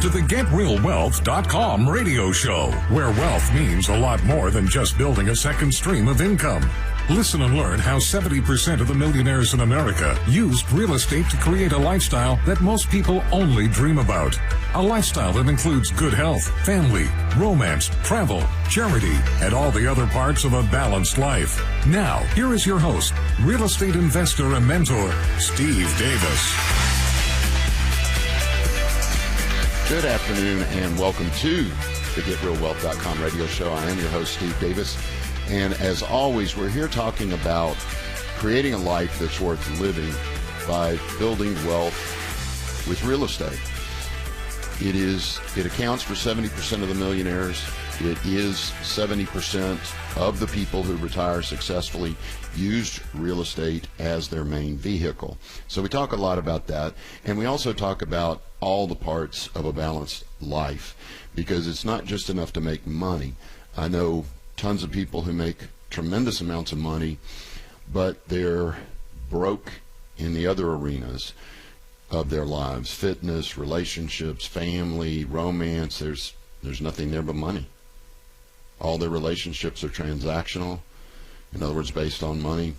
to the GetRealWealth.com radio show, where wealth means a lot more than just building a second stream of income. Listen and learn how 70% of the millionaires in America used real estate to create a lifestyle that most people only dream about. A lifestyle that includes good health, family, romance, travel, charity, and all the other parts of a balanced life. Now, here is your host, real estate investor and mentor, Steve Davis. Good afternoon and welcome to the GetRealWealth.com radio show. I am your host, Steve Davis. And as always, we're here talking about creating a life that's worth living by building wealth with real estate. It accounts for 70% of the millionaires. It is 70% of the people who retire successfully used real estate as their main vehicle. So we talk a lot about that. And we also talk about all the parts of a balanced life, because it's not just enough to make money. I know tons of people who make tremendous amounts of money, but they're broke in the other arenas of their lives: fitness, relationships, family, romance. There's nothing there but money. All their relationships are transactional, in other words, based on money.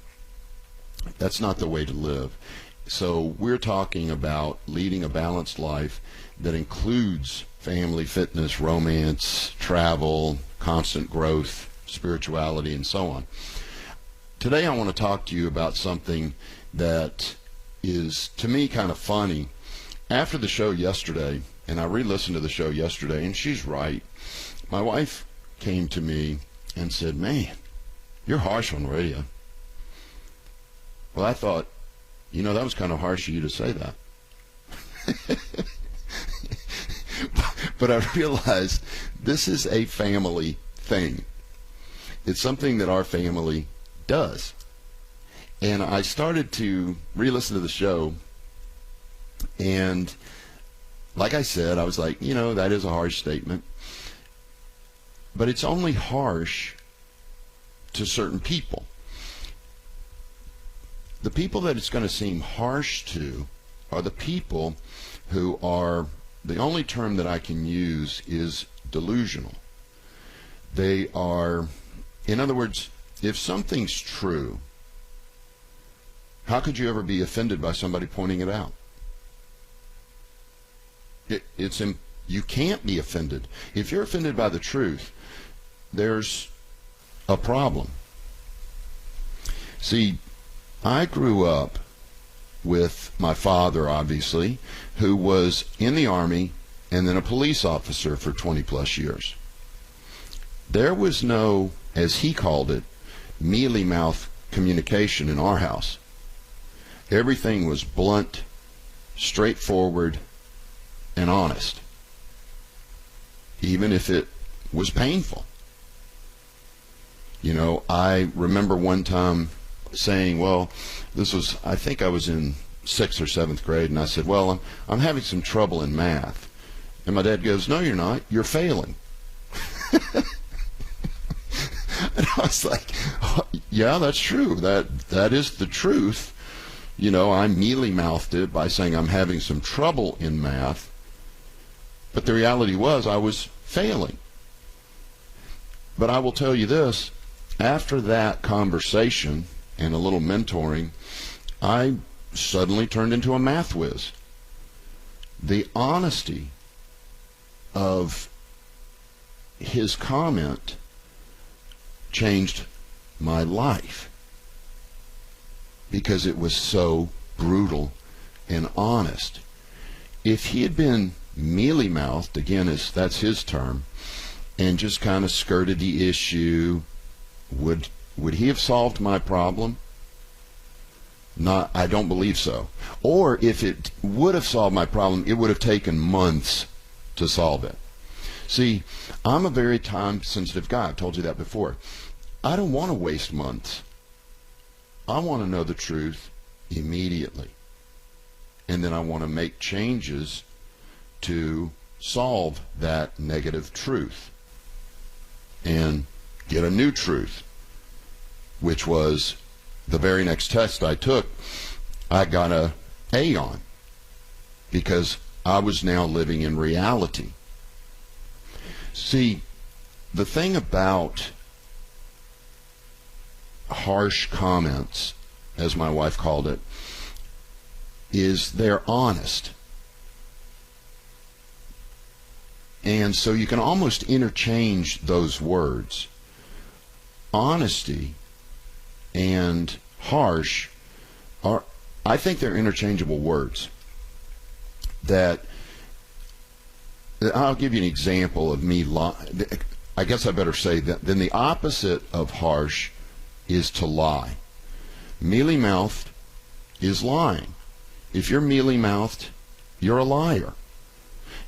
That's not the way to live. So we're talking about leading a balanced life that includes family, fitness, romance, travel, constant growth, spirituality, and so on. Today I want to talk to you about something that is, to me, kind of funny. After the show yesterday, and I re-listened to the show yesterday, and she's right, my wife came to me and said, "Man, you're harsh on the radio." Well, I thought, that was kind of harsh of you to say that. But I realized this is a family thing. It's something that our family does. And I started to re-listen to the show, and like I said, I was like, that is a harsh statement. But it's only harsh to certain people. The people that it's going to seem harsh to are the people who are, the only term that I can use is delusional. They are, in other words, if something's true, how could you ever be offended by somebody pointing it out? You can't be offended. If you're offended by the truth, there's a problem. See, I grew up with my father, obviously, who was in the Army and then a police officer for 20 plus years. There was no, as he called it, mealy mouth communication in our house. Everything was blunt, straightforward, and honest, even if it was painful. I remember one time saying, I think I was in 6th or 7th grade, and I said, I'm having some trouble in math. And my dad goes, "No, you're not. You're failing." And I was like, yeah, that's true. That is the truth. I mealy-mouthed it by saying I'm having some trouble in math, but the reality was I was failing. But I will tell you this, after that conversation and a little mentoring, I suddenly turned into a math whiz. The honesty of his comment changed my life, because it was so brutal and honest. If he had been mealy-mouthed, again, that's his term, and just kind of skirted the issue, would he have solved my problem? I don't believe so. Or if it would have solved my problem, it would have taken months to solve it. See, I'm a very time-sensitive guy. I've told you that before. I don't want to waste months. I want to know the truth immediately. And then I want to make changes to solve that negative truth and get a new truth, which was the very next test I took, I got an A on, because I was now living in reality. See, the thing about harsh comments, as my wife called it, is they're honest. And so you can almost interchange those words. Honesty and harsh are, I think they're interchangeable words. That I'll give you an example of me lying. I guess I better say that then the opposite of harsh is to lie. Mealy-mouthed is lying. If you're mealy-mouthed, you're a liar.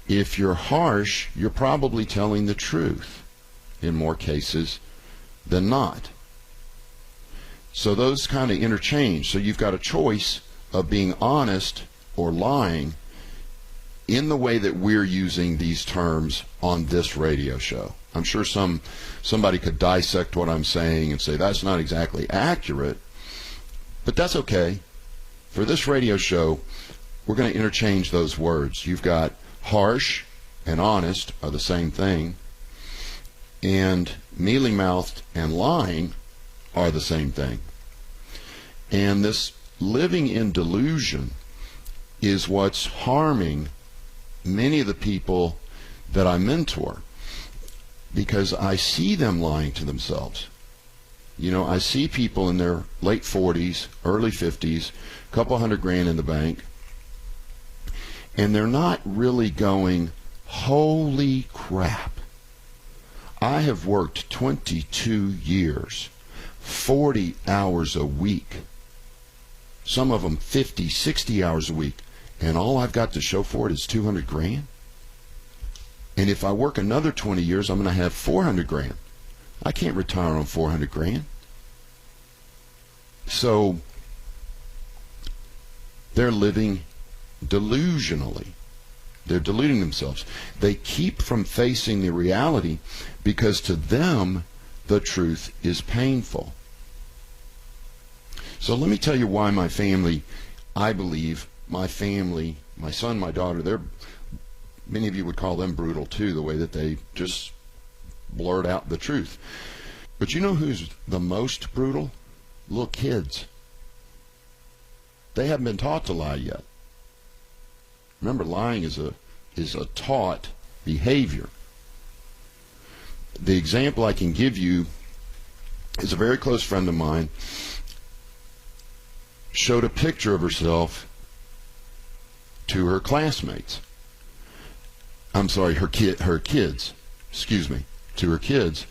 If you're harsh, you're probably telling the truth in more cases than not. So those kind of interchange. So you've got a choice of being honest or lying in the way that we're using these terms on this radio show. I'm sure somebody could dissect what I'm saying and say that's not exactly accurate, but that's okay. For this radio show, we're going to interchange those words. You've got harsh and honest are the same thing, and mealy-mouthed and lying are the same thing. And this living in delusion is what's harming many of the people that I mentor, because I see them lying to themselves. You know, I see people in their late 40s, early 50s, a couple $100,000 in the bank, and they're not really going, holy crap, I have worked 22 years, 40 hours a week, some of them 50, 60 hours a week, and all I've got to show for it is $200,000. And if I work another 20 years, I'm going to have $400,000. I can't retire on $400,000. So they're living delusionally. They're deluding themselves. They keep from facing the reality because to them the truth is painful. So let me tell you why my family, I believe, my family, my son, my daughter, many of you would call them brutal too, the way that they just blurt out the truth. But you know who's the most brutal? Little kids. They haven't been taught to lie yet. Remember, lying is a taught behavior. The example I can give you is a very close friend of mine showed a picture of herself to her classmates. I'm sorry, her kids, to her kids,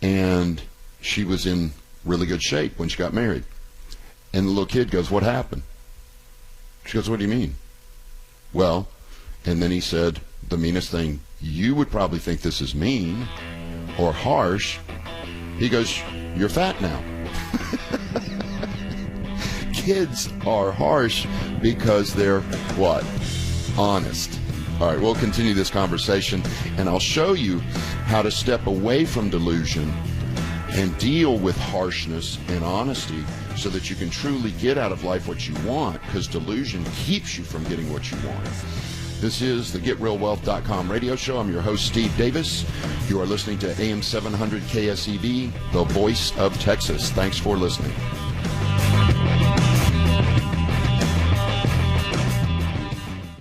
and she was in really good shape when she got married. And the little kid goes, "What happened?" She goes, "What do you mean?" "Well," and then he said the meanest thing. "You would probably think this is mean or harsh." He goes, "You're fat now." Kids are harsh because they're what? Honest. All right, we'll continue this conversation, and I'll show you how to step away from delusion and deal with harshness and honesty so that you can truly get out of life what you want, because delusion keeps you from getting what you want. This is the GetRealWealth.com radio show. I'm your host, Steve Davis. You are listening to AM 700 KSEV, the voice of Texas. Thanks for listening.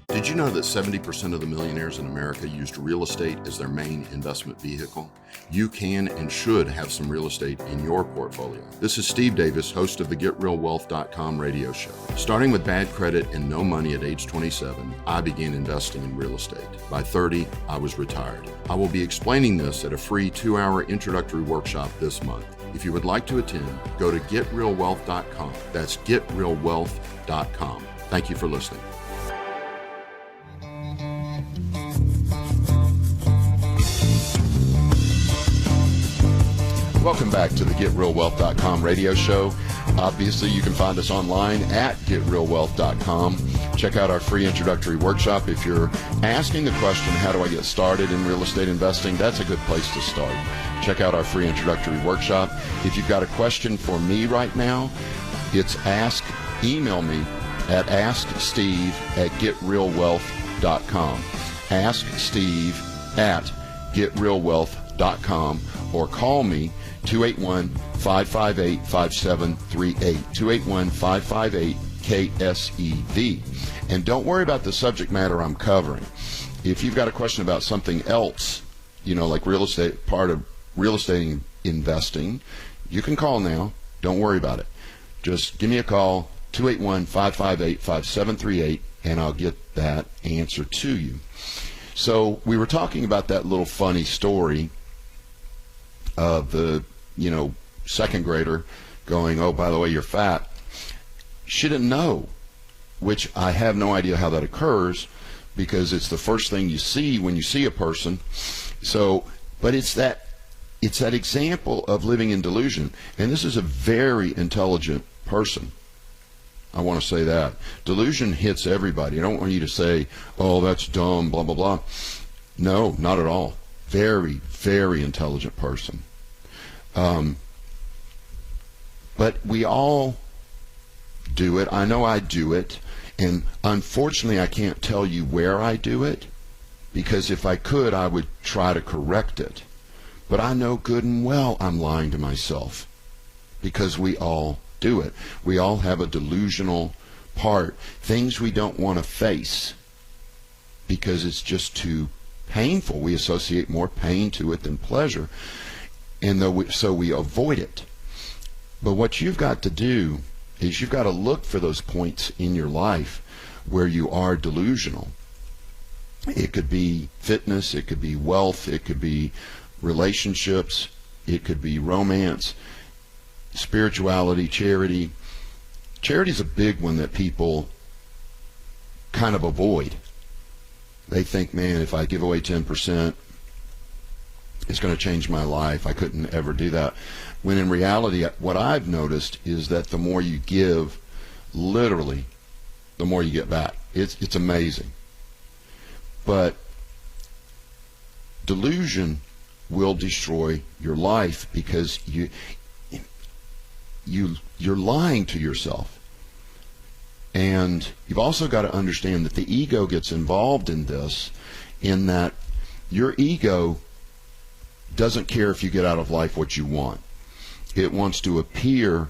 Did you know that 70% of the millionaires in America used real estate as their main investment vehicle? You can and should have some real estate in your portfolio. This is Steve Davis, host of the GetRealWealth.com radio show. Starting with bad credit and no money at age 27, I began investing in real estate. By 30, I was retired. I will be explaining this at a free 2-hour introductory workshop this month. If you would like to attend, go to GetRealWealth.com. That's GetRealWealth.com. Thank you for listening. Welcome back to the GetRealWealth.com radio show. Obviously, you can find us online at GetRealWealth.com. Check out our free introductory workshop. If you're asking the question, how do I get started in real estate investing? That's a good place to start. Check out our free introductory workshop. If you've got a question for me right now, it's email me at asksteve@getrealwealth.com. getrealwealth.com. Ask Steve at getrealwealth.com or call me 281-558-5738, 281-558-KSEV. And don't worry about the subject matter I'm covering. If you've got a question about something else, like real estate, part of real estate investing, you can call now. Don't worry about it. Just give me a call, 281-558-5738, and I'll get that answer to you. So we were talking about that little funny story of the, second grader going, oh, by the way, you're fat. She didn't know, which I have no idea how that occurs, because it's the first thing you see when you see a person. So, but it's that example of living in delusion. And this is a very intelligent person. I want to say that. Delusion hits everybody. I don't want you to say, oh, that's dumb, blah, blah, blah. No, not at all. Very, very intelligent person. But we all do it. I know I do it. And unfortunately, I can't tell you where I do it, because if I could, I would try to correct it. But I know good and well I'm lying to myself, because we all do it. We all have a delusional part, things we don't want to face because it's just too painful. We associate more pain to it than pleasure, and so we avoid it. But what you've got to do is you've got to look for those points in your life where you are delusional. It could be fitness, it could be wealth, it could be relationships, it could be romance, spirituality, charity. Charity is a big one that people kind of avoid. They think, man, if I give away 10%, it's going to change my life. I couldn't ever do that. When in reality, what I've noticed is that the more you give, literally, the more you get back. It's amazing. But delusion will destroy your life, because you're lying to yourself. And you've also got to understand that the ego gets involved in this, in that your ego doesn't care if you get out of life what you want. It wants to appear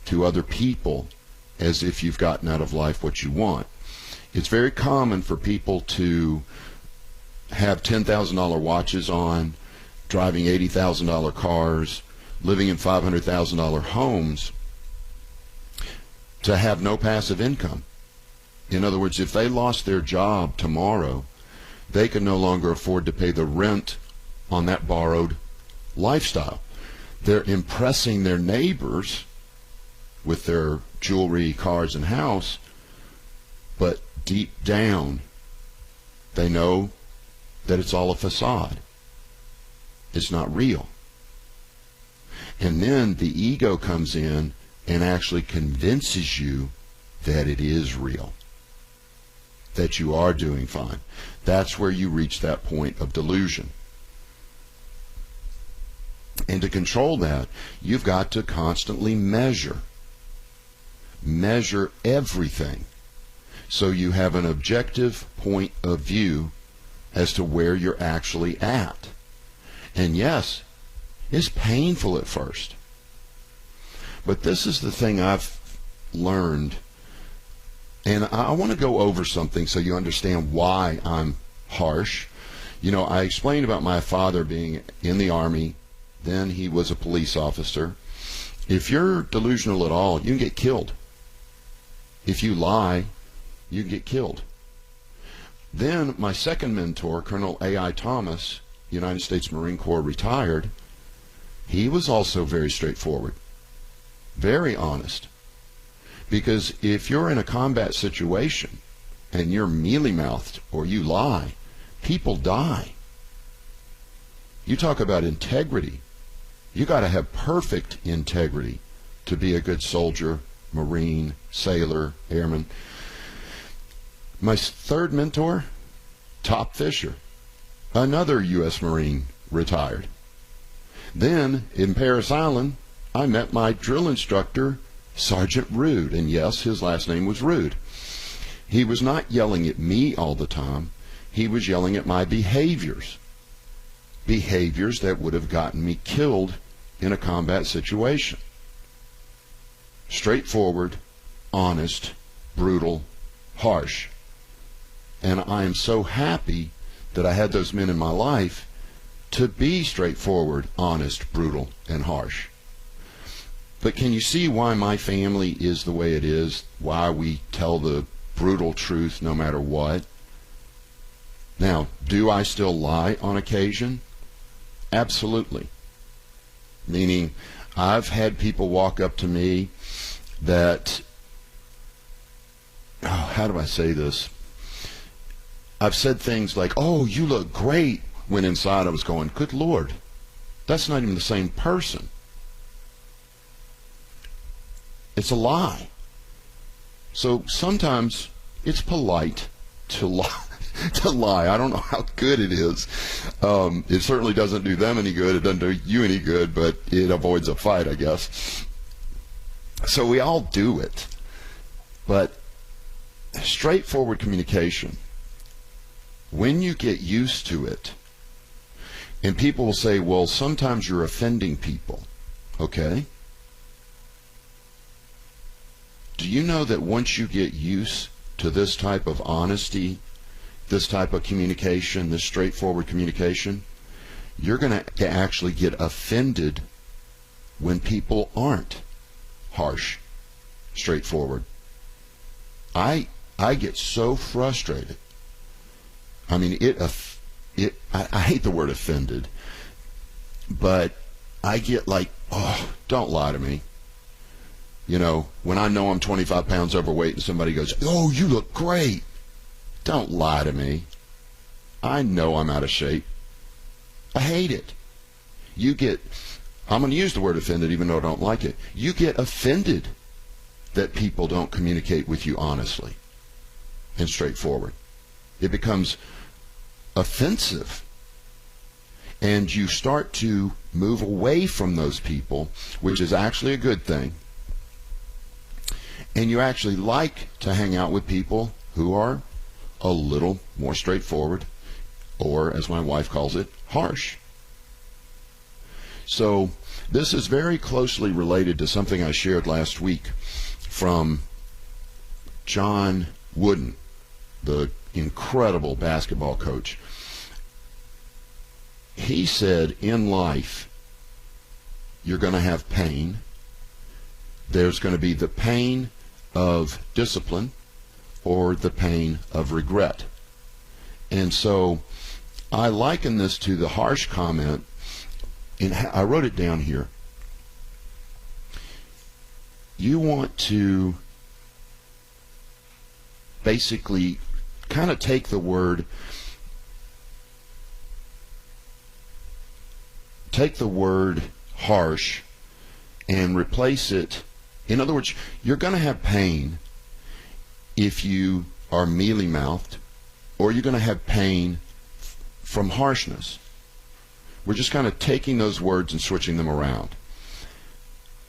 to other people as if you've gotten out of life what you want. It's very common for people to have $10,000 watches on, driving $80,000 cars, living in $500,000 homes, to have no passive income. In other words, if they lost their job tomorrow, they could no longer afford to pay the rent on that borrowed lifestyle. They're impressing their neighbors with their jewelry, cars, and house, but deep down, they know that it's all a facade. It's not real. And then the ego comes in and actually convinces you that it is real, that you are doing fine. That's where you reach that point of delusion. And to control that, you've got to constantly measure everything, so you have an objective point of view as to where you're actually at. And yes, it's painful at first. But this is the thing I've learned, and I want to go over something so you understand why I'm harsh. I explained about my father being in the Army, then he was a police officer. If you're delusional at all, you can get killed. If you lie, you can get killed. Then my second mentor, Colonel A.I. Thomas, United States Marine Corps, retired. He was also very straightforward, very honest. Because if you're in a combat situation and you're mealy-mouthed or you lie, people die. You talk about integrity. You got to have perfect integrity to be a good soldier, Marine, sailor, airman. My third mentor, Top Fisher, another U.S. Marine, retired. Then, in Paris Island, I met my drill instructor, Sergeant Rude, and yes, his last name was Rude. He was not yelling at me all the time. he was yelling at my behaviors that would have gotten me killed in a combat situation. Straightforward, honest, brutal, harsh. And I am so happy that I had those men in my life to be straightforward, honest, brutal, and harsh. But can you see why my family is the way it is? Why we tell the brutal truth no matter what? Now, do I still lie on occasion? Absolutely. Meaning, I've had people walk up to me that, how do I say this? I've said things like, "Oh, you look great," when inside I was going, "Good Lord, that's not even the same person." It's a lie. So sometimes it's polite to lie. To lie. I don't know how good it is. It certainly doesn't do them any good. It doesn't do you any good, but it avoids a fight, I guess. So we all do it. But straightforward communication, when you get used to it, and people will say, "Well, sometimes you're offending people." Okay? Do you know that once you get used to this type of honesty, this type of communication, this straightforward communication, you're going to actually get offended when people aren't harsh, straightforward. I get so frustrated. I mean, I hate the word offended, but I get like, "Oh, don't lie to me." You know, when I know I'm 25 pounds overweight and somebody goes, "Oh, you look great." Don't lie to me. I know I'm out of shape. I hate it. I'm going to use the word offended even though I don't like it. You get offended that people don't communicate with you honestly and straightforward. It becomes offensive. And you start to move away from those people, which is actually a good thing. And you actually like to hang out with people who are a little more straightforward, or as my wife calls it, harsh. So this is very closely related to something I shared last week from John Wooden, the incredible basketball coach. He said, in life, you're going to have pain. There's going to be the pain of discipline or the pain of regret. And so I liken this to the harsh comment, and I wrote it down here. You want to basically kind of take the word harsh and replace it. In other words, you're going to have pain if you are mealy-mouthed, or you're going to have pain from harshness. We're just kind of taking those words and switching them around.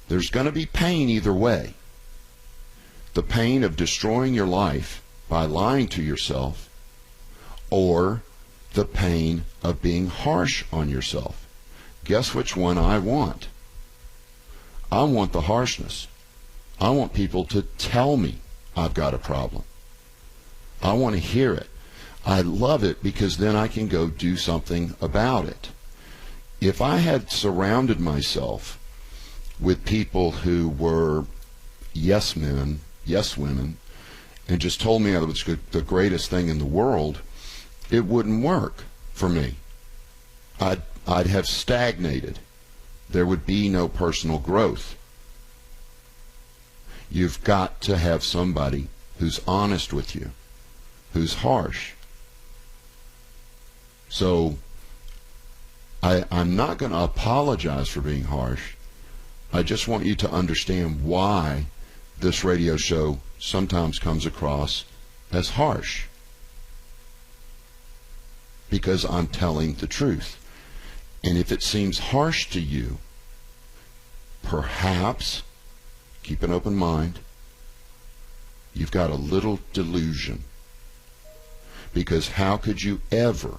There's going to be pain either way. The pain of destroying your life by lying to yourself, or the pain of being harsh on yourself. Guess which one I want? I want the harshness. I want people to tell me I've got a problem. I want to hear it. I love it because then I can go do something about it. If I had surrounded myself with people who were yes men, yes women, and just told me I was the greatest thing in the world, it wouldn't work for me. I'd have stagnated. There would be no personal growth. You've got to have somebody who's honest with you, who's harsh. So I'm not going to apologize for being harsh. I just want you to understand why this radio show sometimes comes across as harsh. Because I'm telling the truth. And if it seems harsh to you, perhaps, keep an open mind, you've got a little delusion. Because how could you ever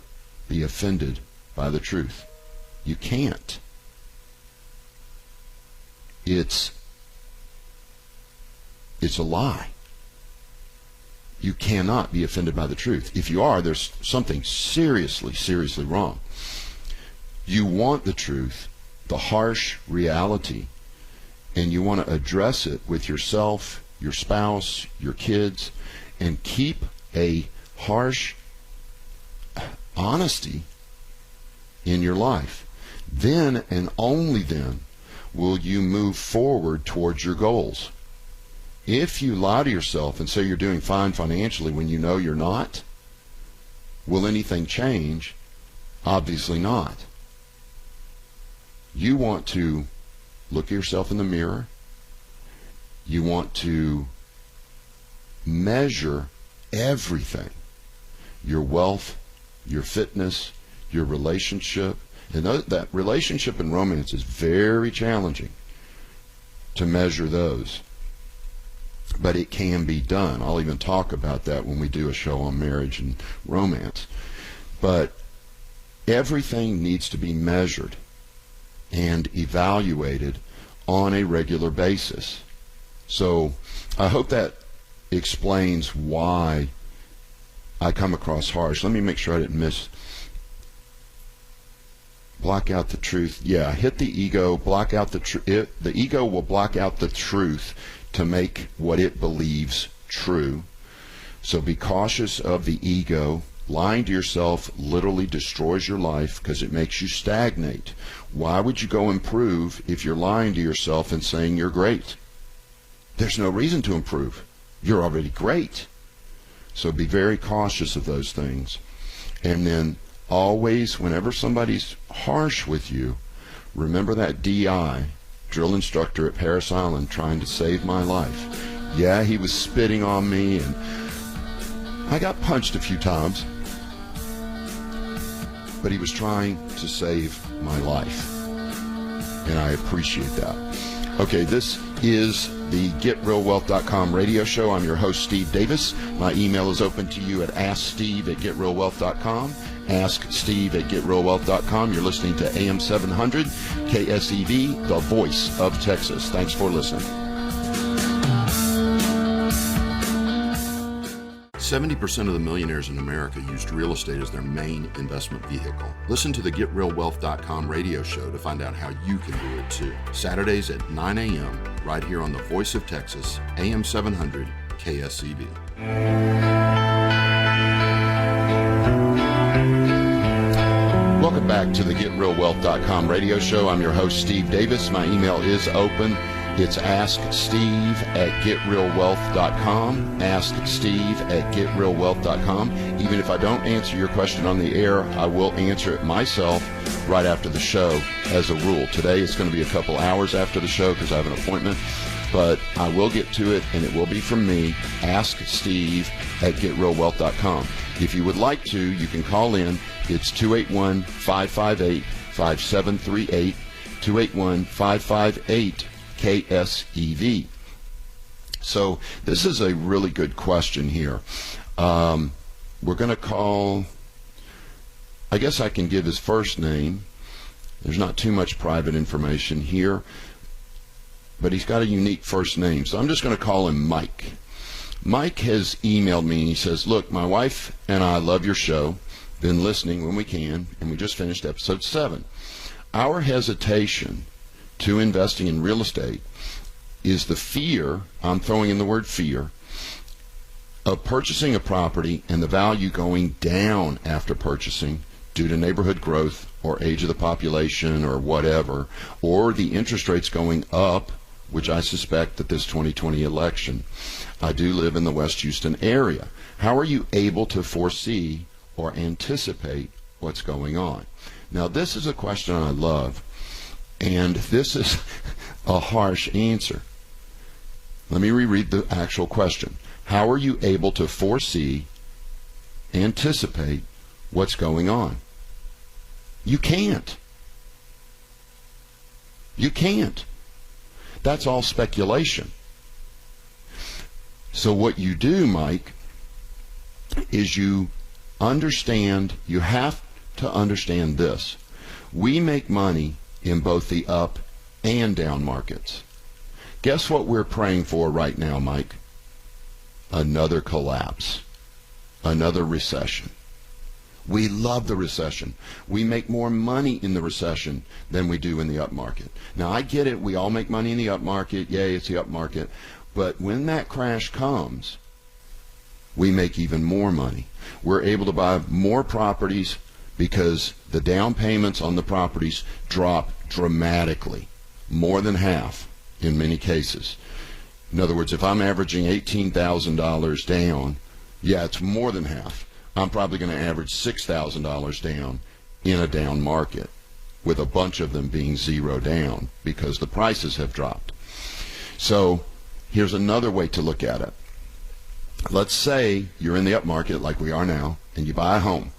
be offended by the truth? You can't. It's a lie. You cannot be offended by the truth. If you are, there's something seriously, seriously wrong. You want the truth, the harsh reality, and you want to address it with yourself, your spouse, your kids, and keep a harsh honesty in your life. Then and only then will you move forward towards your goals. If you lie to yourself and say you're doing fine financially when you know you're not, will anything change? Obviously not. You want to look at yourself in the mirror. You want to measure everything. Your wealth, your fitness, your relationship. And that relationship and romance is very challenging to measure those. But it can be done. I'll even talk about that when we do a show on marriage and romance. But everything needs to be measured and evaluated on a regular basis. So I hope that explains why I come across harsh. Let me make sure I didn't miss. Block out the truth. Yeah, hit the ego, block out the truth. The ego will block out the truth to make what it believes true. So be cautious of the ego. Lying to yourself literally destroys your life because it makes you stagnate. Why would you go improve if you're lying to yourself and saying you're great? There's no reason to improve. You're already great. So be very cautious of those things. And then always, whenever somebody's harsh with you, remember that DI, drill instructor at Parris Island, trying to save my life. Yeah, he was spitting on me, and I got punched a few times, but he was trying to save my life, and I appreciate that. Okay, this is the GetRealWealth.com radio show. I'm your host, Steve Davis. My email is open to you at AskSteve@GetRealWealth.com. AskSteve@GetRealWealth.com. You're listening to AM 700 KSEV, the voice of Texas. Thanks for listening. 70% of the millionaires in America used real estate as their main investment vehicle. Listen to the GetRealWealth.com radio show to find out how you can do it too. Saturdays at 9 a.m. right here on the voice of Texas, AM 700 KSEV. Welcome back to the GetRealWealth.com radio show. I'm your host, Steve Davis. My email is open. It's AskSteve@GetRealWealth.com. AskSteve@GetRealWealth.com. Even if I don't answer your question on the air, I will answer it myself right after the show as a rule. Today it's going to be a couple hours after the show because I have an appointment, but I will get to it, and it will be from me. AskSteve@GetRealWealth.com. If you would like to, you can call in. It's 281-558-5738, 281-558-KSEV. So this is a really good question here. We're going to call, I guess I can give his first name. There's not too much private information here, but he's got a unique first name. So I'm just going to call him Mike. Mike has emailed me and he says, look, my wife and I love your show, been listening when we can, and we just finished episode 7. Our hesitation to investing in real estate is the fear, I'm throwing in the word fear, of purchasing a property and the value going down after purchasing due to neighborhood growth or age of the population or whatever, or the interest rates going up, which I suspect that this 2020 election. I do live in the West Houston area. How are you able to foresee or anticipate what's going on? Now, this is a question I love, and this is a harsh answer. Let me reread the actual question. How are you able to foresee, anticipate what's going on? You can't. You can't. That's all speculation. So what you do, Mike, is you You have to understand this. We make money in both the up and down markets. Guess what we're praying for right now, Mike? Another collapse, another recession. We love the recession. We make more money in the recession than we do in the up market. Now, I get it. We all make money in the up market. Yay, it's the up market. But when that crash comes, we make even more money. We're able to buy more properties because the down payments on the properties drop dramatically, more than half in many cases. In other words, if I'm averaging $18,000 down, yeah, it's more than half. I'm probably going to average $6,000 down in a down market, with a bunch of them being zero down because the prices have dropped. So here's another way to look at it. Let's say you're in the up market like we are now, and you buy a home.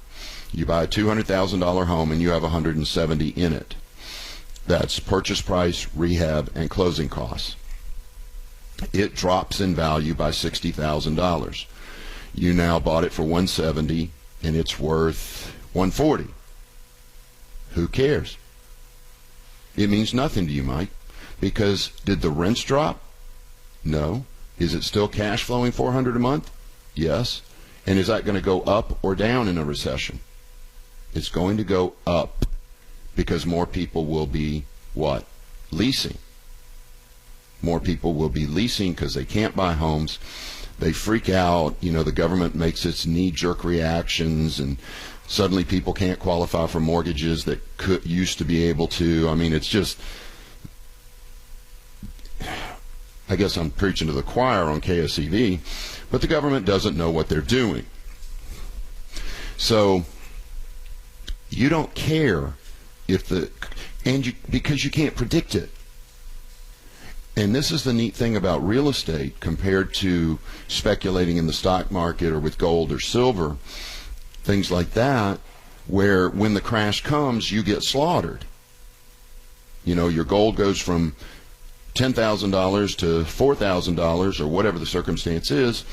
You buy a $200,000 home and you have 170 in it. That's purchase price, rehab, and closing costs. It drops in value by $60,000. You now bought it for 170 and it's worth 140. Who cares? It means nothing to you, Mike, because did the rents drop? No. Is it still cash flowing $400 a month? Yes. And is that going to go up or down in a recession? It's going to go up because more people will be what? Leasing. More people will be leasing because they can't buy homes. They freak out. You know, the government makes its knee-jerk reactions, and suddenly people can't qualify for mortgages that used to be able to. I mean, it's just, I guess I'm preaching to the choir on KSEV, but the government doesn't know what they're doing. So you don't care if because you can't predict it. And this is the neat thing about real estate compared to speculating in the stock market or with gold or silver, things like that, where when the crash comes, you get slaughtered. You know, your gold goes from $10,000 to $4,000 or whatever the circumstance is,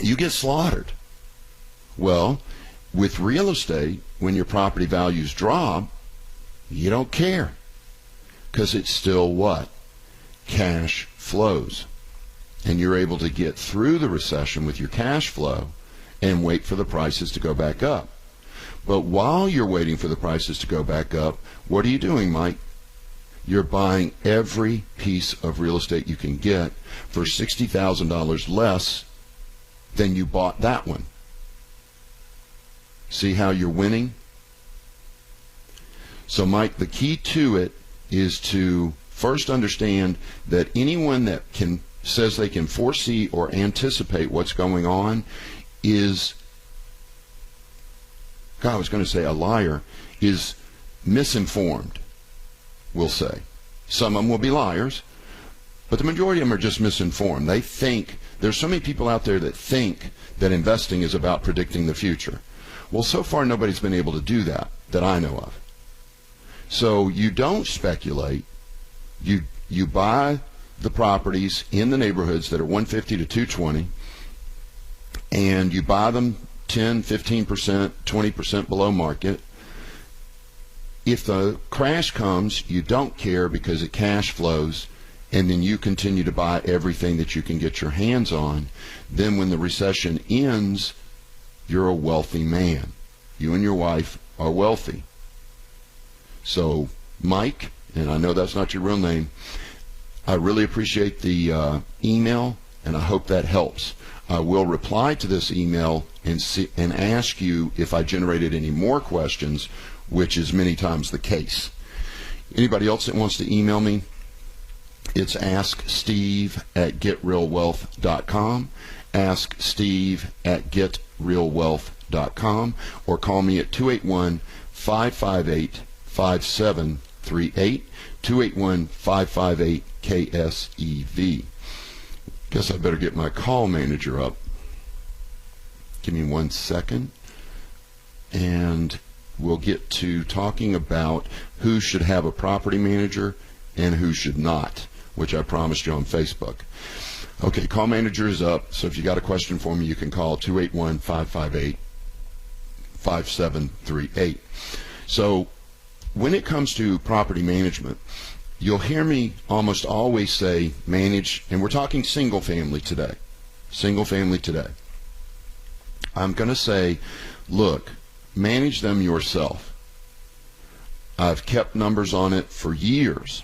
you get slaughtered. Well, with real estate, when your property values drop, you don't care because it's still what? Cash flows. And you're able to get through the recession with your cash flow and wait for the prices to go back up. But while you're waiting for the prices to go back up, what are you doing, Mike? You're buying every piece of real estate you can get for $60,000 less than you bought that one. See how you're winning? So, Mike, the key to it is to first understand that anyone that says they can foresee or anticipate what's going on is, God, I was going to say a liar, is misinformed, we'll say. Some of them will be liars, but the majority of them are just misinformed. They think, there's so many people out there that think that investing is about predicting the future. Well, so far nobody's been able to do that I know of. So you don't speculate. You buy the properties in the neighborhoods that are 150 to 220, and you buy them 10, 15%, 20% below market. If the crash comes, you don't care because it cash flows, and then you continue to buy everything that you can get your hands on. Then when the recession ends, you're a wealthy man. You and your wife are wealthy. So, Mike, and I know that's not your real name, I really appreciate the email, and I hope that helps. I will reply to this email and ask you if I generated any more questions, which is many times the case. Anybody else that wants to email me, it's asksteve@getrealwealth.com, asksteve@getrealwealth.com, or call me at 281-558-5738, 281-558-KSEV. Guess I better get my call manager up. Give me 1 second, and we'll get to talking about who should have a property manager and who should not, which I promised you on Facebook. Okay, call manager is up, so if you got a question for me, you can call 281-558 5738. So when it comes to property management, you'll hear me almost always say manage, and we're talking single family today. Single family today. I'm going to say, look, manage them yourself. I've kept numbers on it for years,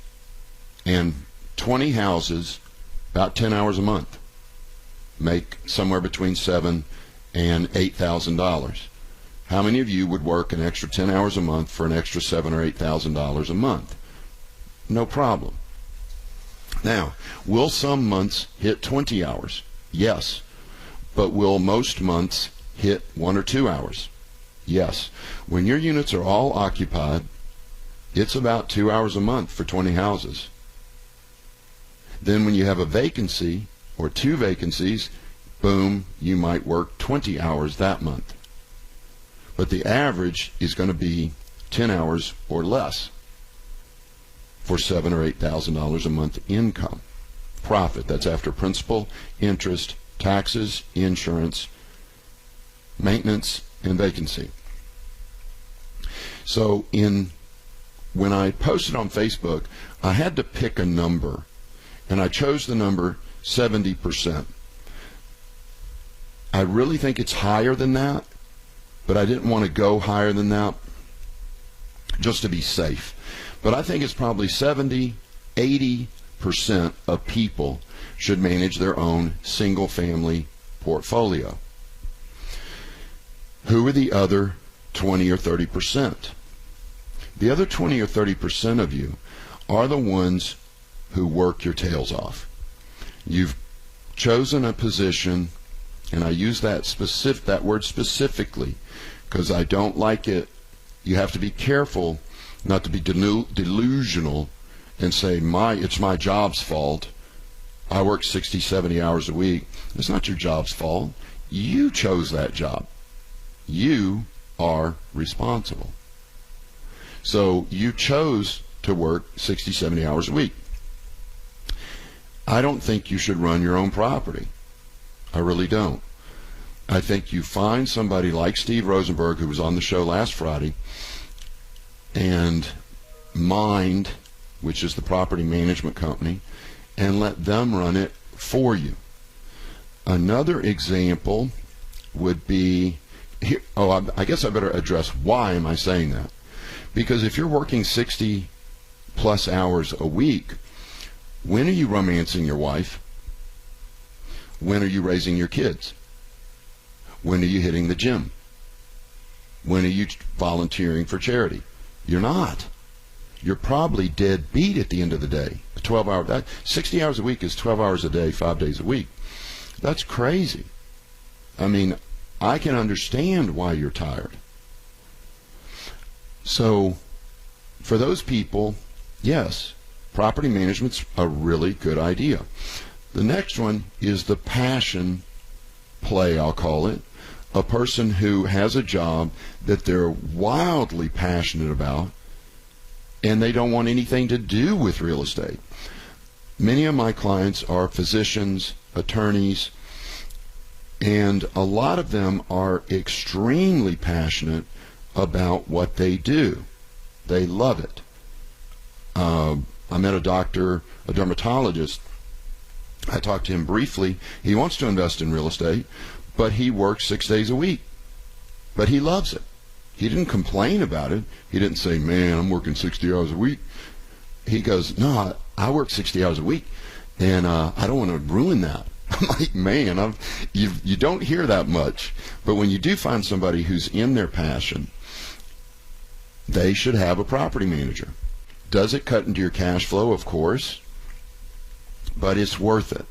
and 20 houses, about 10 hours a month, make somewhere between $7,000 and $8,000. How many of you would work an extra 10 hours a month for an extra $7,000 or $8,000 a month? No problem. Now, will some months hit 20 hours? Yes. But will most months hit 1 or 2 hours? Yes. When your units are all occupied, it's about 2 hours a month for 20 houses. Then when you have a vacancy or 2 vacancies, boom, you might work 20 hours that month. But the average is going to be 10 hours or less for $7,000 or $8,000 a month income. Profit, that's after principal, interest, taxes, insurance, maintenance, and vacancy. So when I posted on Facebook, I had to pick a number, and I chose the number 70%. I really think it's higher than that, but I didn't want to go higher than that just to be safe. But I think it's probably 70, 80% of people should manage their own single-family portfolio. Who are the other 20 or 30%? The other 20 or 30% of you are the ones who work your tails off. You've chosen a position, and I use that word specifically because I don't like it. You have to be careful not to be delusional and say, it's my job's fault. I work 60, 70 hours a week. It's not your job's fault. You chose that job. You are responsible. So you chose to work 60, 70 hours a week. I don't think you should run your own property. I really don't. I think you find somebody like Steve Rosenberg, who was on the show last Friday, and Mind, which is the property management company, and let them run it for you. Another example would be, I guess I better address why am I saying that. Because if you're working 60 plus hours a week, when are you romancing your wife? When are you raising your kids? When are you hitting the gym? When are you volunteering for charity? You're not. You're probably dead beat at the end of the day. 60 hours a week is 12 hours a day, 5 days a week. That's crazy. I mean, I can understand why you're tired. So, for those people, yes, property management's a really good idea. The next one is the passion play, I'll call it. A person who has a job that they're wildly passionate about, and they don't want anything to do with real estate. Many of my clients are physicians, attorneys, and a lot of them are extremely passionate about what they do. They love it. I met a doctor, a dermatologist. I talked to him briefly. He wants to invest in real estate, but he works 6 days a week. But he loves it. He didn't complain about it. He didn't say, man, I'm working 60 hours a week. He goes, no, I work 60 hours a week, and I don't want to ruin that. I'm like, man, you don't hear that much. But when you do find somebody who's in their passion, they should have a property manager. Does it cut into your cash flow? Of course. But it's worth it.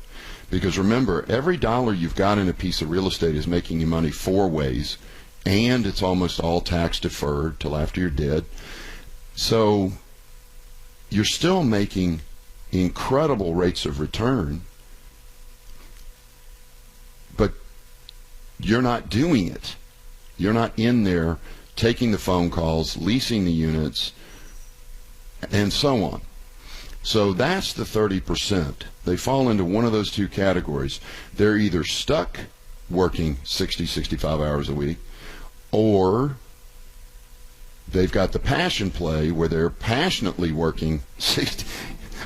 Because remember, every dollar you've got in a piece of real estate is making you money 4 ways. And it's almost all tax deferred till after you're dead. So you're still making incredible rates of return, but you're not doing it. You're not in there taking the phone calls, leasing the units, and so on. So that's the 30%. They fall into one of those two categories. They're either stuck working 60, 65 hours a week, or they've got the passion play where they're passionately working 60.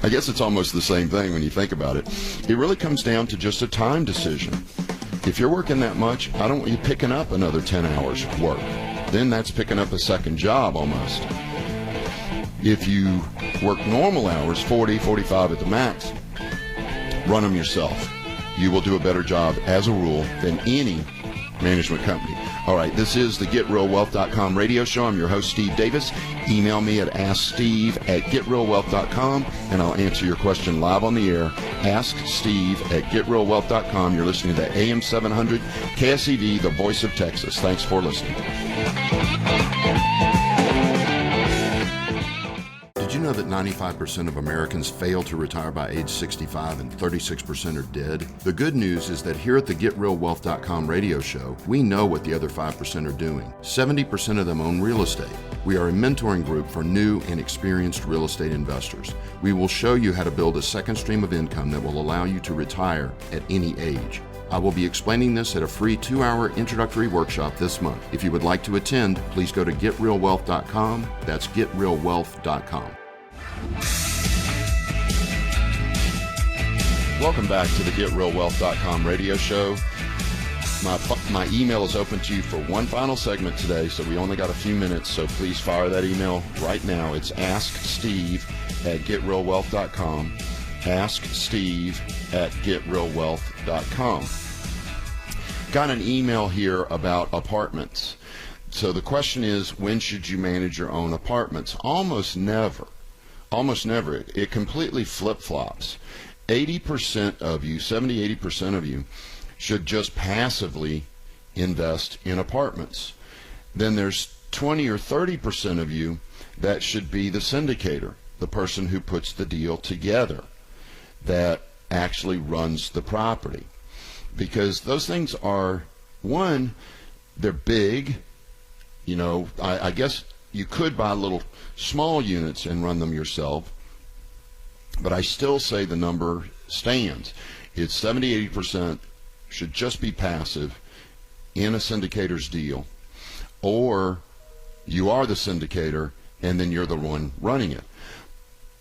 I guess it's almost the same thing when you think about it. It really comes down to just a time decision. If you're working that much, I don't want you picking up another 10 hours of work. Then that's picking up a second job almost. If you work normal hours, 40, 45 at the max, run them yourself. You will do a better job, as a rule, than any management company. All right, this is the GetRealWealth.com radio show. I'm your host, Steve Davis. Email me at asksteve@GetRealWealth.com, and I'll answer your question live on the air. AskSteve@GetRealWealth.com. You're listening to AM 700 KSEV, the voice of Texas. Thanks for listening. Did you know that 95% of Americans fail to retire by age 65 and 36% are dead? The good news is that here at the GetRealWealth.com radio show, we know what the other 5% are doing. 70% of them own real estate. We are a mentoring group for new and experienced real estate investors. We will show you how to build a second stream of income that will allow you to retire at any age. I will be explaining this at a free 2-hour introductory workshop this month. If you would like to attend, please go to GetRealWealth.com. That's GetRealWealth.com. Welcome back to the GetRealWealth.com radio show. My email is open to you for one final segment today, so we only got a few minutes, so please fire that email right now. It's asksteve@GetRealWealth.com. asksteve@GetRealWealth.com. Got an email here about apartments. So the question is, when should you manage your own apartments? Almost never. Almost never. It completely flip-flops. 80% of you, 70-80% of you, should just passively invest in apartments. Then there's 20 or 30% of you that should be the syndicator, the person who puts the deal together, that actually runs the property. Because those things are, one, they're big. You know, I guess you could buy little small units and run them yourself, but I still say the number stands. It's 70-80% should just be passive in a syndicator's deal, or you are the syndicator and then you're the one running it.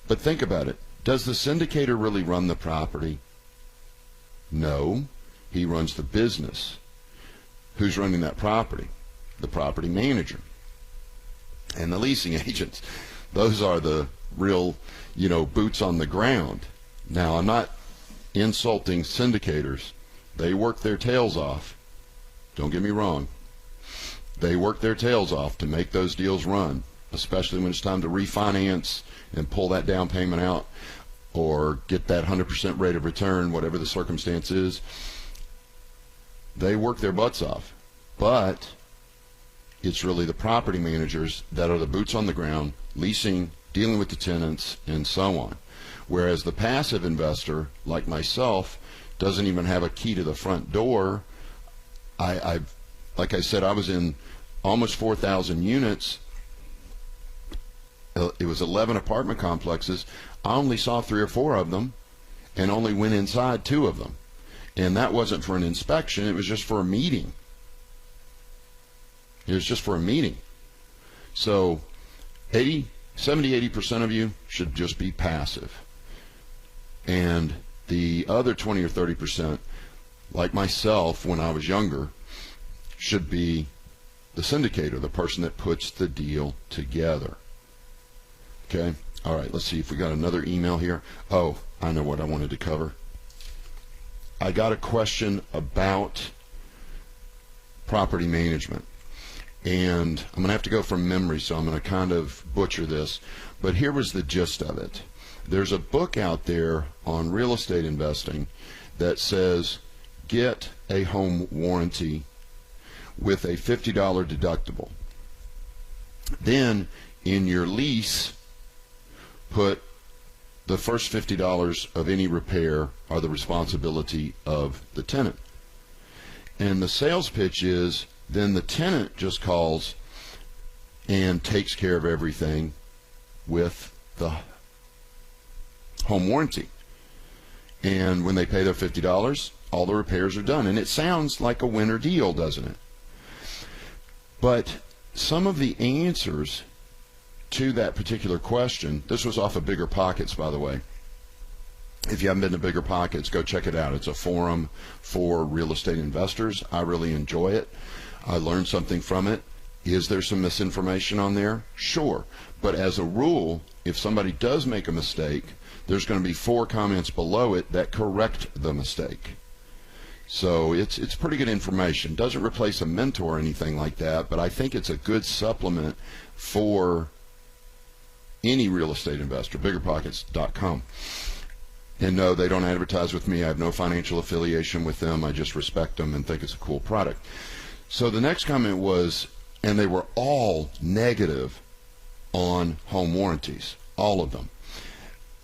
But think about it. Does the syndicator really run the property? No. He runs the business. Who's running that property? The property manager and the leasing agents. Those are the real, boots on the ground. Now, I'm not insulting syndicators. They work their tails off. Don't get me wrong. They work their tails off to make those deals run, especially when it's time to refinance and pull that down payment out or get that 100% rate of return, whatever the circumstance is. They work their butts off. But it's really the property managers that are the boots on the ground, leasing, dealing with the tenants, and so on. Whereas the passive investor, like myself, doesn't even have a key to the front door. Like I said, I was in almost 4,000 units. It was 11 apartment complexes. I only saw 3 or 4 of them and only went inside 2 of them. And that wasn't for an inspection. It was just for a meeting. It was just for a meeting. So 70-80% of you should just be passive. And the other 20 or 30%, like myself when I was younger, should be the syndicator, the person that puts the deal together. Okay? All right, let's see if we got another email here. Oh, I know what I wanted to cover. I got a question about property management. And I'm going to have to go from memory, so I'm going to kind of butcher this. But here was the gist of it. There's a book out there on real estate investing that says get a home warranty with a $50 deductible. Then in your lease, put the first $50 of any repair are the responsibility of the tenant. And the sales pitch is then the tenant just calls and takes care of everything with the home warranty. And when they pay their $50, all the repairs are done. And it sounds like a winner deal, doesn't it? But some of the answers to that particular question, this was off of Bigger Pockets, by the way. If you haven't been to Bigger Pockets, go check it out. It's a forum for real estate investors. I really enjoy it. I learned something from it. Is there some misinformation on there? Sure. But as a rule, if somebody does make a mistake, there's going to be 4 comments below it that correct the mistake. So it's pretty good information. Doesn't replace a mentor or anything like that, but I think it's a good supplement for any real estate investor. BiggerPockets.com. And no, they don't advertise with me. I have no financial affiliation with them. I just respect them and think it's a cool product. So the next comment was, and they were all negative on home warranties, all of them,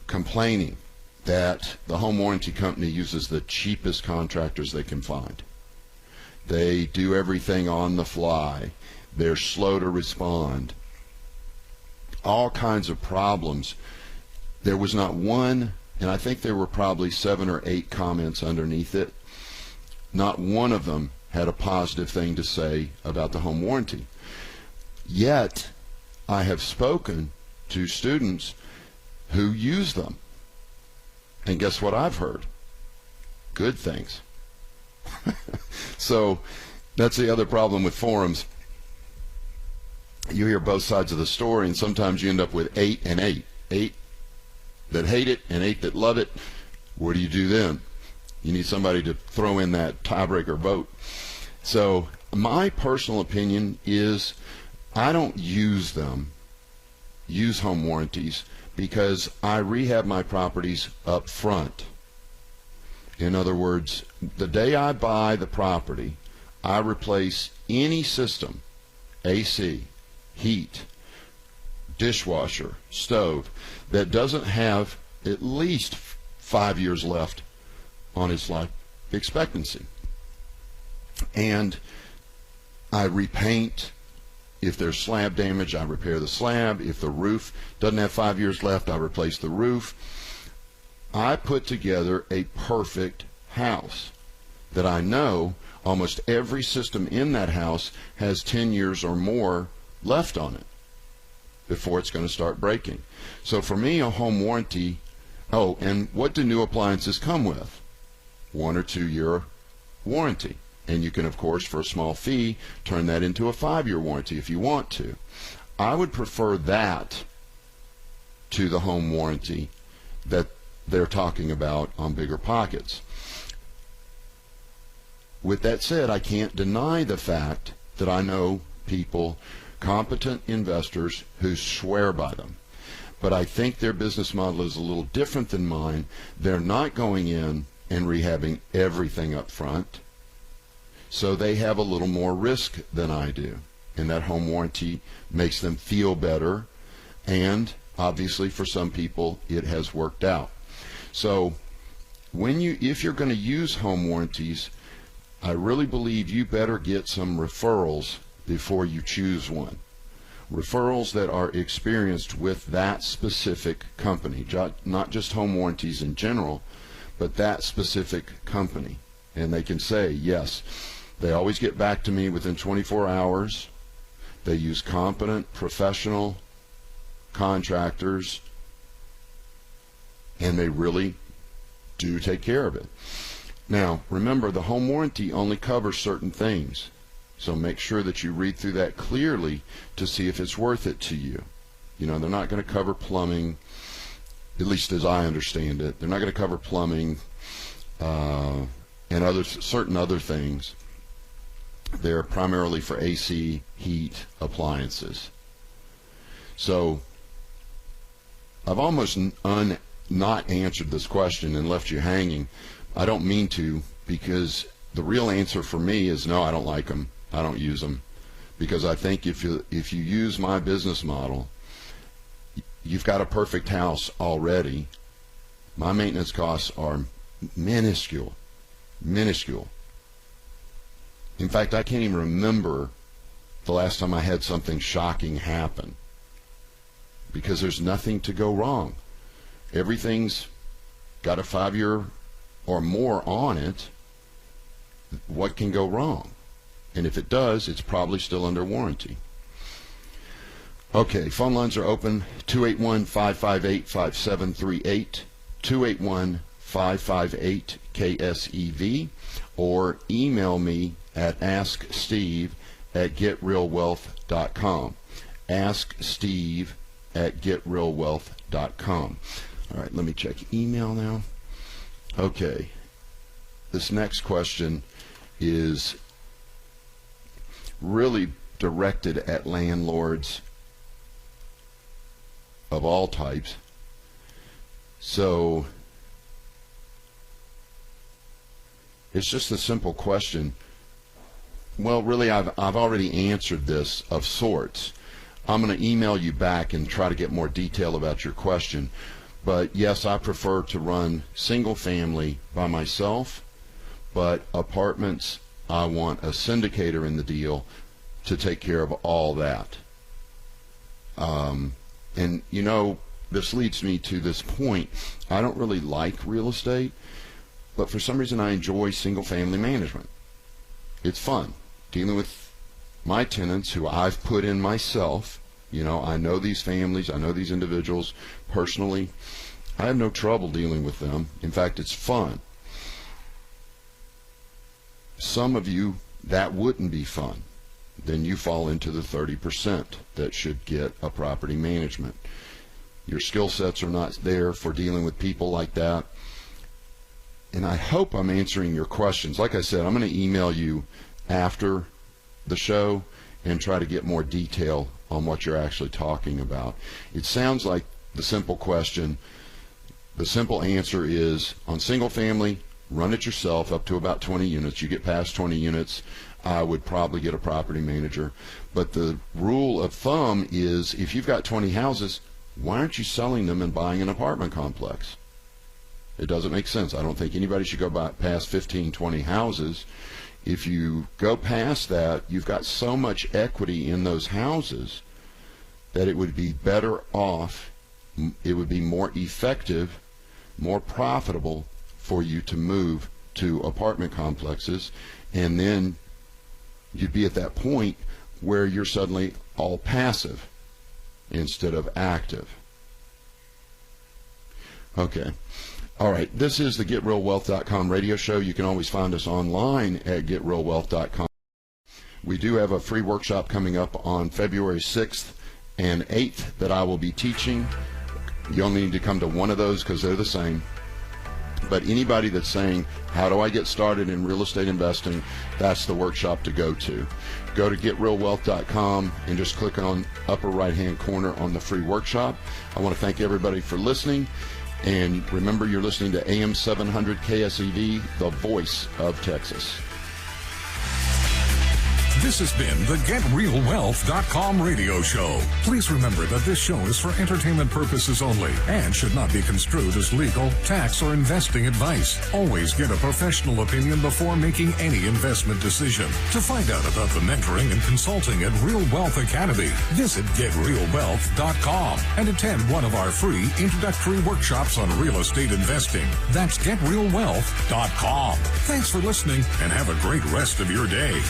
complaining that the home warranty company uses the cheapest contractors they can find. They do everything on the fly. They're slow to respond. All kinds of problems. There was not one, and I think there were probably 7 or 8 comments underneath it. Not one of them had a positive thing to say about the home warranty. Yet, I have spoken to students who use them. And guess what I've heard? Good things. So that's the other problem with forums. You hear both sides of the story, and sometimes you end up with 8 and 8. 8 that hate it and 8 that love it. What do you do then? You need somebody to throw in that tiebreaker vote. So my personal opinion is I don't use home warranties, because I rehab my properties up front. In other words, the day I buy the property, I replace any system, AC, heat, dishwasher, stove, that doesn't have at least 5 years left on its life expectancy. And I repaint. If there's slab damage, I repair the slab. If the roof doesn't have 5 years left, I replace the roof. I put together a perfect house that I know almost every system in that house has 10 years or more left on it before it's going to start breaking. So for me, a home warranty, and what do new appliances come with? 1 or 2 year warranty. And you can, of course, for a small fee, turn that into a 5-year warranty if you want to. I would prefer that to the home warranty that they're talking about on Bigger Pockets. With that said, I can't deny the fact that I know people, competent investors, who swear by them. But I think their business model is a little different than mine. They're not going in and rehabbing everything up front. So they have a little more risk than I do, and that home warranty makes them feel better, and obviously for some people it has worked out. So if you're going to use home warranties, I really believe you better get some referrals before you choose one. Referrals that are experienced with that specific company, not just home warranties in general, but that specific company. And they can say, yes, they always get back to me within 24 hours. They use competent, professional contractors, and they really do take care of it. Now, remember, the home warranty only covers certain things. So make sure that you read through that clearly to see if it's worth it to you. You know, they're not going to cover plumbing, at least as I understand it. They're not going to cover plumbing and certain other things. They're primarily for AC, heat, appliances. So I've almost not answered this question and left you hanging. I don't mean to, because the real answer for me is no, I don't like them. I don't use them. Because I think if you use my business model, you've got a perfect house already. My maintenance costs are minuscule. In fact, I can't even remember the last time I had something shocking happen, because there's nothing to go wrong. Everything's got a 5-year or more on it. What can go wrong? And if it does, it's probably still under warranty. Okay, phone lines are open, 281-558-5738, 281-558-KSEV, or email me at asksteve@getrealwealth.com. asksteve@getrealwealth.com. All right, let me check email now. Okay, this next question is really directed at landlords of all types. So it's just a simple question. Well, really, I've already answered this of sorts. I'm going to email you back and try to get more detail about your question. But yes, I prefer to run single family by myself, but apartments, I want a syndicator in the deal to take care of all that. And you know, this leads me to this point. I don't really like real estate, but for some reason I enjoy single family management. It's fun dealing with my tenants who I've put in myself. You know, I know these families, I know these individuals personally. I have no trouble dealing with them. In fact, it's fun. Some of you, that wouldn't be fun. Then you fall into the 30% that should get a property management. Your skill sets are not there for dealing with people like that. And I hope I'm answering your questions. Like I said, I'm going to email you after the show and try to get more detail on what you're actually talking about. It sounds like the simple question. The simple answer is, on single family, run it yourself up to about 20 units. You get past 20 units, I would probably get a property manager. But the rule of thumb is, if you've got 20 houses, why aren't you selling them and buying an apartment complex? It doesn't make sense. I don't think anybody should go past 15, 20 houses. If you go past that, you've got so much equity in those houses that it would be better off, it would be more effective, more profitable for you to move to apartment complexes, and then you'd be at that point where you're suddenly all passive instead of active. Okay. All right. This is the GetRealWealth.com radio show. You can always find us online at GetRealWealth.com. We do have a free workshop coming up on February 6th and 8th that I will be teaching. You only need to come to one of those because they're the same. But anybody that's saying, how do I get started in real estate investing, that's the workshop to go to. Go to GetRealWealth.com and just click on upper right-hand corner on the free workshop. I want to thank everybody for listening. And remember, you're listening to AM 700 KSEV, the voice of Texas. This has been the GetRealWealth.com radio show. Please remember that this show is for entertainment purposes only and should not be construed as legal, tax, or investing advice. Always get a professional opinion before making any investment decision. To find out about the mentoring and consulting at Real Wealth Academy, visit GetRealWealth.com and attend one of our free introductory workshops on real estate investing. That's GetRealWealth.com. Thanks for listening and have a great rest of your day.